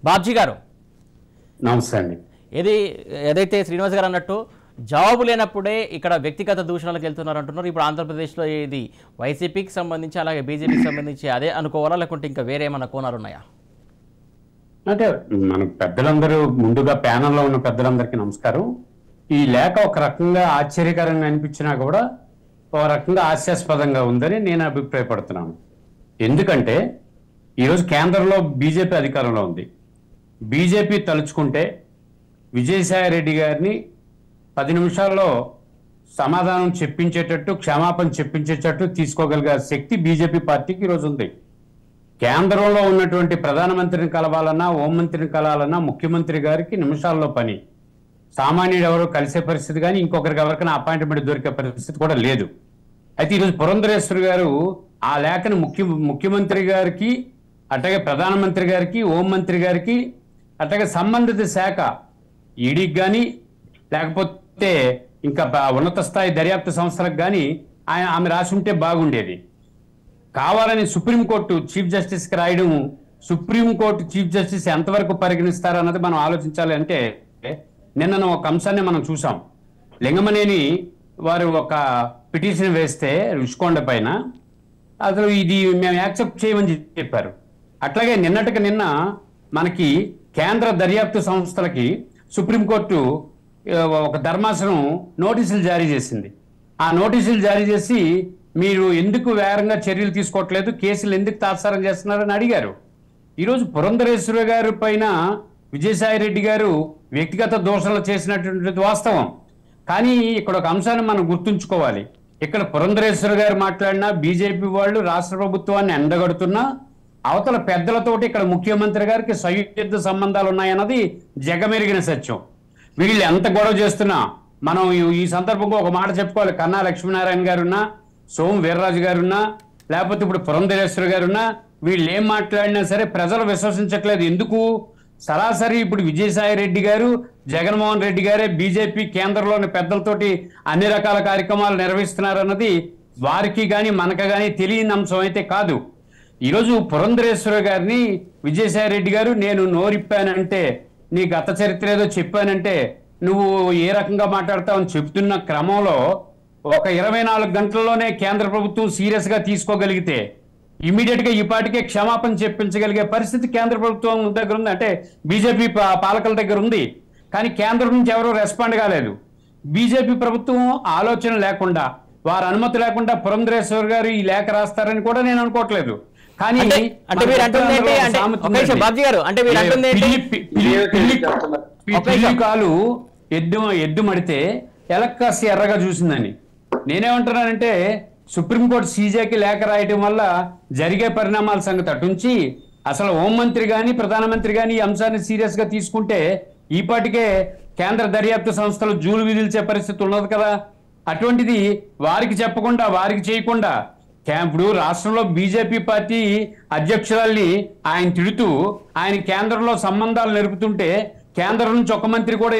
బాబ్జీ గారు నమస్తే అండి. ఏదైతే శ్రీనివాస్ గారు అన్నట్టు జవాబు లేనప్పుడే ఇక్కడ వ్యక్తిగత దూషణలకు వెళ్తున్నారు అంటున్నారు. ఇప్పుడు ఆంధ్రప్రదేశ్లో ఇది వైసీపీకి సంబంధించి అలాగే బీజేపీకి సంబంధించి అదే అనుకోవాలా, లేకుంటే ఇంకా వేరే ఏమైనా కోణాలు ఉన్నాయా? అంటే మన పెద్దలందరూ ముందుగా ప్యానల్లో ఉన్న పెద్దలందరికీ నమస్కారం. ఈ లేఖ ఒక రకంగా ఆశ్చర్యకరంగా అనిపించినా కూడా ఒక రకంగా హాస్యాస్పదంగా ఉందని నేను అభిప్రాయపడుతున్నాను. ఎందుకంటే ఈరోజు కేంద్రంలో బీజేపీ అధికారంలో ఉంది. బీజేపీ తలుచుకుంటే విజయసాయి రెడ్డి గారిని 10 నిమిషాల్లో సమాధానం చెప్పించేటట్టు, క్షమాపణ చెప్పించేటట్టు తీసుకోగలిగే శక్తి బీజేపీ పార్టీకి ఈరోజు ఉంది. కేంద్రంలో ఉన్నటువంటి ప్రధానమంత్రిని కలవాలన్నా, హోంమంత్రిని కలవాలన్నా ముఖ్యమంత్రి గారికి నిమిషాల్లో పని. సామాన్యుడు ఎవరో కలిసే పరిస్థితి కానీ ఇంకొకరికి ఎవరికైనా అపాయింట్మెంట్ దొరికే పరిస్థితి కూడా లేదు. అయితే ఈరోజు పురంధరేశ్వరి గారు ఆ లేఖను ముఖ్యమంత్రి గారికి, అట్లాగే ప్రధానమంత్రి గారికి, హోంమంత్రి గారికి, అట్లాగే సంబంధిత శాఖ ఈడీకి కానీ లేకపోతే ఇంకా ఉన్నత స్థాయి దర్యాప్తు సంస్థలకు కానీ ఆమె రాసి ఉంటే బాగుండేది. కావాలని సుప్రీంకోర్టు చీఫ్ జస్టిస్కి రాయడం, సుప్రీంకోర్టు చీఫ్ జస్టిస్ ఎంతవరకు పరిగణిస్తారన్నది మనం ఆలోచించాలి. అంటే నిన్న ఒక అంశాన్ని మనం చూసాం. లింగమనేని వారు ఒక పిటిషన్ వేస్తే రుషికొండ పైన అసలు ఇది మేము యాక్సెప్ట్ చేయమని చెప్పారు. అట్లాగే నిన్నటికి నిన్న మనకి కేంద్ర దర్యాప్తు సంస్థలకి సుప్రీంకోర్టు ఒక ధర్మాసనం నోటీసులు జారీ చేసింది. ఆ నోటీసులు జారీ చేసి మీరు ఎందుకు వేరంగా చర్యలు తీసుకోవట్లేదు, కేసులు ఎందుకు తాత్సారం చేస్తున్నారని అడిగారు. ఈరోజు పురంధరేశ్వరి గారి పైన విజయసాయి రెడ్డి గారు వ్యక్తిగత దోషాలు చేసినటువంటి వాస్తవం. కానీ ఇక్కడ ఒక అంశాన్ని మనం గుర్తుంచుకోవాలి. ఇక్కడ పురంధరేశ్వరి గారు మాట్లాడినా, బీజేపీ వాళ్ళు రాష్ట్ర ప్రభుత్వాన్ని ఎండగడుతున్నా, అవతల పెద్దలతోటి ఇక్కడ ముఖ్యమంత్రి గారికి సయుద్ధ సంబంధాలు ఉన్నాయన్నది జగమెరిగిన సత్యం. వీళ్ళు ఎంత గొడవ చేస్తున్నా మనం ఈ సందర్భంగా ఒక మాట చెప్పుకోవాలి. కన్నా లక్ష్మీనారాయణ గారున్నా, సోము వీర్రాజు గారున్నా, లేకపోతే ఇప్పుడు పురంధరేశ్వరి గారున్నా, వీళ్ళు ఏం మాట్లాడినా సరే ప్రజలు విశ్వసించట్లేదు. ఎందుకు? సరాసరి ఇప్పుడు విజయసాయి రెడ్డి గారు, జగన్మోహన్ రెడ్డి గారే బీజేపీ కేంద్రంలోని పెద్దలతోటి అన్ని రకాల కార్యక్రమాలు నిర్వహిస్తున్నారన్నది వారికి కానీ మనకు కానీ తెలియని అంశం అయితే కాదు. ఈరోజు పురంధరేశ్వరి గారిని విజయసాయి రెడ్డి గారు నేను నోరిప్పానంటే, నీ గత చరిత్ర ఏదో చెప్పానంటే నువ్వు ఏ రకంగా మాట్లాడతావని చెప్తున్న క్రమంలో ఒక 24 గంటల్లోనే కేంద్ర ప్రభుత్వం సీరియస్ గా తీసుకోగలిగితే ఇమీడియట్ గా ఈ పాటికే క్షమాపణ చెప్పించగలిగే పరిస్థితి కేంద్ర ప్రభుత్వం దగ్గర ఉంది. అంటే బీజేపీ పాలకుల దగ్గర ఉంది. కానీ కేంద్రం నుంచి ఎవరూ రెస్పాండ్ కాలేదు. బీజేపీ ప్రభుత్వం ఆలోచన లేకుండా, వారి అనుమతి లేకుండా పురంధరేశ్వరి గారు ఈ లేఖ రాస్తారని కూడా నేను అనుకోవట్లేదు. కానీ కాలు ఎద్దు మడితే ఎలక్కాసి ఎర్రగా చూసిందని నేనేమంటున్నానంటే, సుప్రీంకోర్టు సీజేకి లేఖ రాయటం వల్ల జరిగే పరిణామాల సంగతి అటుంచి అసలు హోంమంత్రి కానీ ప్రధానమంత్రి కానీ ఈ అంశాన్ని సీరియస్ గా తీసుకుంటే ఈ పాటికే కేంద్ర దర్యాప్తు సంస్థలు జూలు విధిల్చే పరిస్థితి ఉన్నది కదా. అటువంటిది వారికి చెప్పకుండా, వారికి చేయకుండా ఇప్పుడు రాష్ట్రంలో బీజేపీ పార్టీ అధ్యక్షురాల్ని ఆయన తిడుతూ ఆయన కేంద్రంలో సంబంధాలు నెరుపుతుంటే కేంద్రం నుంచి ఒక మంత్రి కూడా